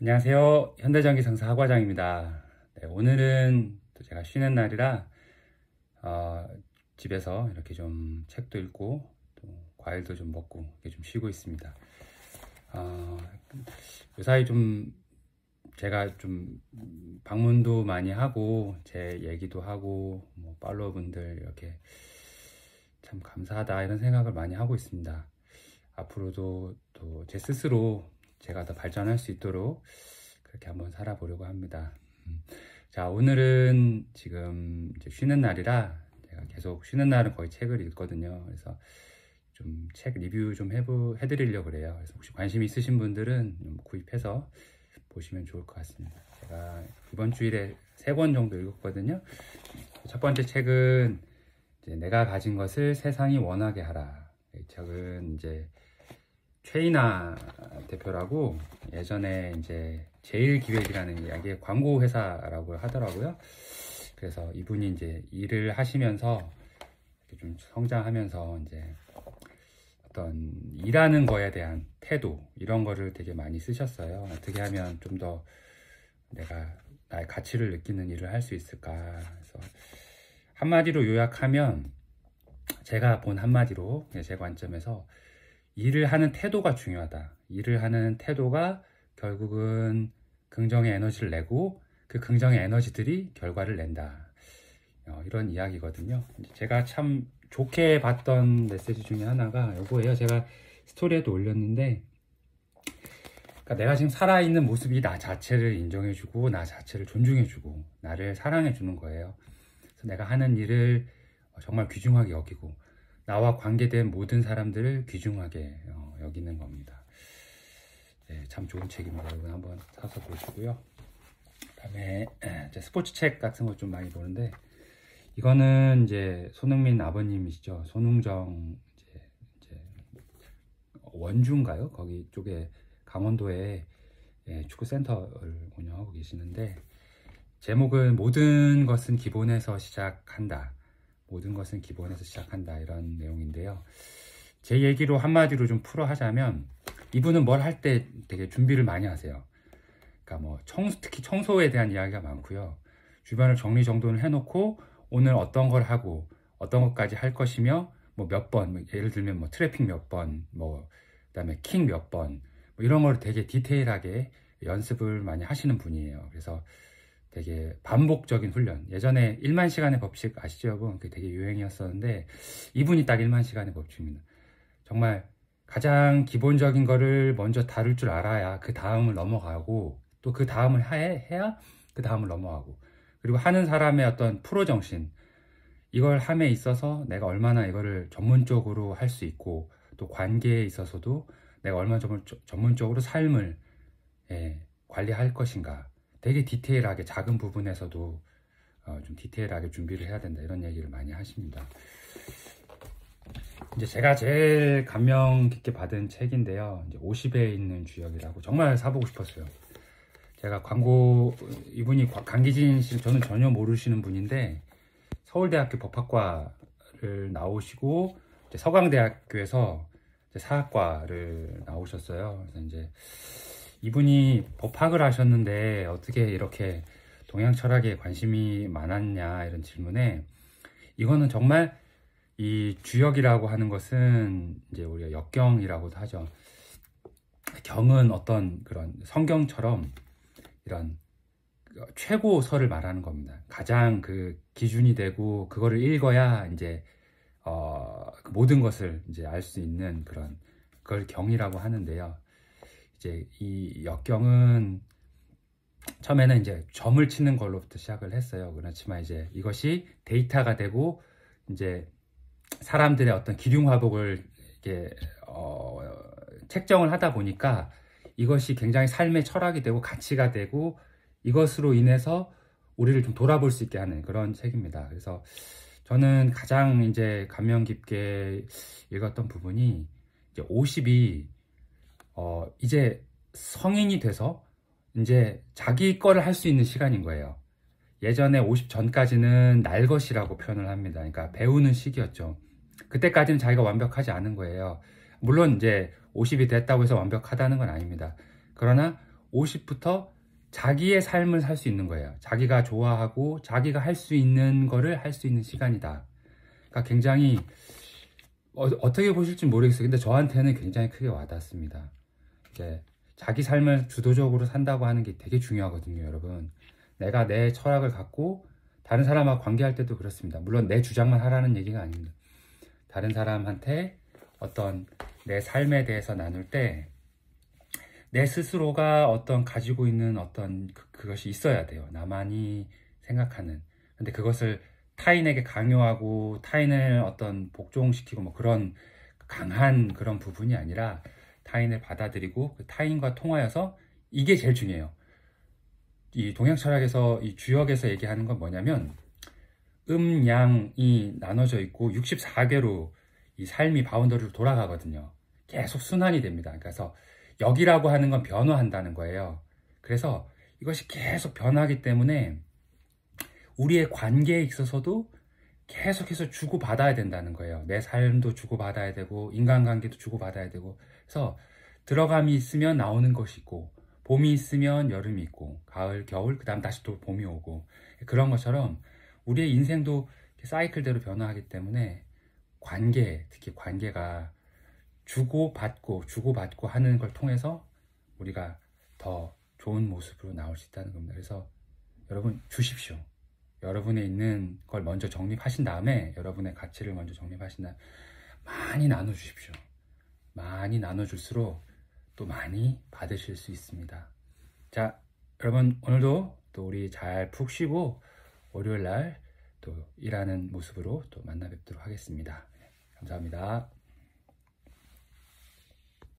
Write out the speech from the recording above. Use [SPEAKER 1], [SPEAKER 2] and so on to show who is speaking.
[SPEAKER 1] 안녕하세요. 현대전기 상사 하과장입니다. 네, 오늘은 또 제가 쉬는 날이라 어, 집에서 이렇게 좀 책도 읽고 또 과일도 좀 먹고 이렇게 좀 쉬고 있습니다. 어, 요사이 좀 제가 좀 방문도 많이 하고 제 얘기도 하고 뭐 팔로워분들 이렇게 참 감사하다 이런 생각을 많이 하고 있습니다. 앞으로도 또 제 스스로 제가 더 발전할 수 있도록 그렇게 한번 살아보려고 합니다. 자, 오늘은 지금 이제 쉬는 날이라 제가 계속 쉬는 날은 거의 책을 읽거든요. 그래서 좀 책 리뷰 좀 해드리려고 그래요. 그래서 혹시 관심 있으신 분들은 좀 구입해서 보시면 좋을 것 같습니다. 제가 이번 주일에 3권 정도 읽었거든요. 첫 번째 책은 이제 내가 가진 것을 세상이 원하게 하라. 이 책은 이제 최인아 대표라고 예전에 이제 제일기획이라는 이야기의 광고 회사라고 하더라고요. 그래서 이분이 이제 일을 하시면서 좀 성장하면서 이제 어떤 일하는 거에 대한 태도 이런 거를 되게 많이 쓰셨어요. 어떻게 하면 좀 더 내가 나의 가치를 느끼는 일을 할 수 있을까. 그래서 한마디로 요약하면 제가 본 한마디로 제 관점에서 일을 하는 태도가 중요하다. 일을 하는 태도가 결국은 긍정의 에너지를 내고 그 긍정의 에너지들이 결과를 낸다. 이런 이야기거든요. 제가 참 좋게 봤던 메시지 중에 하나가 이거예요. 제가 스토리에도 올렸는데 그러니까 내가 지금 살아있는 모습이 나 자체를 인정해주고 나 자체를 존중해주고 나를 사랑해주는 거예요. 그래서 내가 하는 일을 정말 귀중하게 여기고 나와 관계된 모든 사람들을 귀중하게 여기는 겁니다. 네, 참 좋은 책입니다. 여러분 한번 사서 보시고요. 그다음에 스포츠 책 같은 거 좀 많이 보는데 이거는 이제 손흥민 아버님이시죠. 손흥정 이제 원주인가요? 거기 쪽에 강원도에 축구 센터를 운영하고 계시는데 제목은 모든 것은 기본에서 시작한다. 모든 것은 기본에서 시작한다 이런 내용인데요. 제 얘기로 한마디로 좀 풀어 하자면 이분은 뭘 할 때 되게 준비를 많이 하세요. 그러니까 뭐 특히 청소에 대한 이야기가 많고요. 주변을 정리정돈을 해놓고 오늘 어떤 걸 하고 어떤 것까지 할 것이며 뭐 몇 번, 뭐 예를 들면 뭐 트래픽 몇 번, 뭐 그다음에 킹 몇 번, 뭐 이런 걸 되게 디테일하게 연습을 많이 하시는 분이에요. 그래서 되게 반복적인 훈련. 예전에 1만 시간의 법칙 아시죠, 여러분? 그게 되게 유행이었었는데 이분이 딱 1만 시간의 법칙입니다. 정말 가장 기본적인 거를 먼저 다룰 줄 알아야 그 다음을 넘어가고 또 그 다음을 해야 그 다음을 넘어가고 그리고 하는 사람의 어떤 프로 정신 이걸 함에 있어서 내가 얼마나 이거를 전문적으로 할 수 있고 또 관계에 있어서도 내가 얼마나 전문적으로 삶을 관리할 것인가 되게 디테일하게 작은 부분에서도 좀 디테일하게 준비를 해야 된다 이런 얘기를 많이 하십니다. 이제 제가 제일 감명 깊게 받은 책인데요. 이제 50에 있는 주역이라고 정말 사보고 싶었어요. 제가 이분이 강기진 씨 저는 전혀 모르시는 분인데 서울대학교 법학과를 나오시고 이제 서강대학교에서 이제 사학과를 나오셨어요. 그래서 이제 이분이 법학을 하셨는데 어떻게 이렇게 동양 철학에 관심이 많았냐 이런 질문에 이거는 정말 이 주역이라고 하는 것은 이제 우리가 역경이라고도 하죠. 경은 어떤 그런 성경처럼 이런 최고서를 말하는 겁니다. 가장 그 기준이 되고 그거를 읽어야 이제 그 모든 것을 이제 알 수 있는 그걸 경이라고 하는데요. 이제 이 역경은 처음에는 이제 점을 치는 걸로부터 시작을 했어요. 그렇지만 이제 이것이 데이터가 되고 이제 사람들의 어떤 기륭화복을 이렇게 책정을 하다 보니까 이것이 굉장히 삶의 철학이 되고 가치가 되고 이것으로 인해서 우리를 좀 돌아볼 수 있게 하는 그런 책입니다. 그래서 저는 가장 이제 감명 깊게 읽었던 부분이 이제 50이 이제 성인이 돼서 이제 자기 거를 할 수 있는 시간인 거예요. 예전에 50 전까지는 날 것이라고 표현을 합니다. 그러니까 배우는 시기였죠. 그때까지는 자기가 완벽하지 않은 거예요. 물론 이제 50이 됐다고 해서 완벽하다는 건 아닙니다. 그러나 50부터 자기의 삶을 살 수 있는 거예요. 자기가 좋아하고 자기가 할 수 있는 거를 할 수 있는 시간이다. 그러니까 굉장히 어떻게 보실지 모르겠어요. 근데 저한테는 굉장히 크게 와닿습니다. 이제 자기 삶을 주도적으로 산다고 하는 게 되게 중요하거든요, 여러분. 내가 내 철학을 갖고 다른 사람하고 관계할 때도 그렇습니다. 물론 내 주장만 하라는 얘기가 아닙니다. 다른 사람한테 어떤 내 삶에 대해서 나눌 때 내 스스로가 어떤 가지고 있는 어떤 그것이 있어야 돼요. 나만이 생각하는. 근데 그것을 타인에게 강요하고 타인을 어떤 복종시키고 뭐 그런 강한 그런 부분이 아니라 타인을 받아들이고 그 타인과 통하여서 이게 제일 중요해요. 이 동양 철학에서 이 주역에서 얘기하는 건 뭐냐면 양이 나눠져 있고 64개로 이 삶이 바운더리로 돌아가거든요. 계속 순환이 됩니다. 그래서 역이라고 하는 건 변화한다는 거예요. 그래서 이것이 계속 변하기 때문에 우리의 관계에 있어서도 계속해서 주고받아야 된다는 거예요. 내 삶도 주고받아야 되고 인간관계도 주고받아야 되고. 그래서 들어감이 있으면 나오는 것이 있고 봄이 있으면 여름이 있고 가을, 겨울, 그 다음 다시 또 봄이 오고 그런 것처럼 우리의 인생도 사이클대로 변화하기 때문에 관계, 특히 관계가 주고받고 하는 걸 통해서 우리가 더 좋은 모습으로 나올 수 있다는 겁니다. 그래서 여러분 주십시오. 여러분에 있는 걸 먼저 정립하신 다음에 여러분의 가치를 먼저 정립하신 다음에 많이 나눠주십시오. 많이 나눠줄수록 또 많이 받으실 수 있습니다. 자, 여러분 오늘도 또 우리 잘 푹 쉬고 월요일날 또 일하는 모습으로 또 만나 뵙도록 하겠습니다. 감사합니다.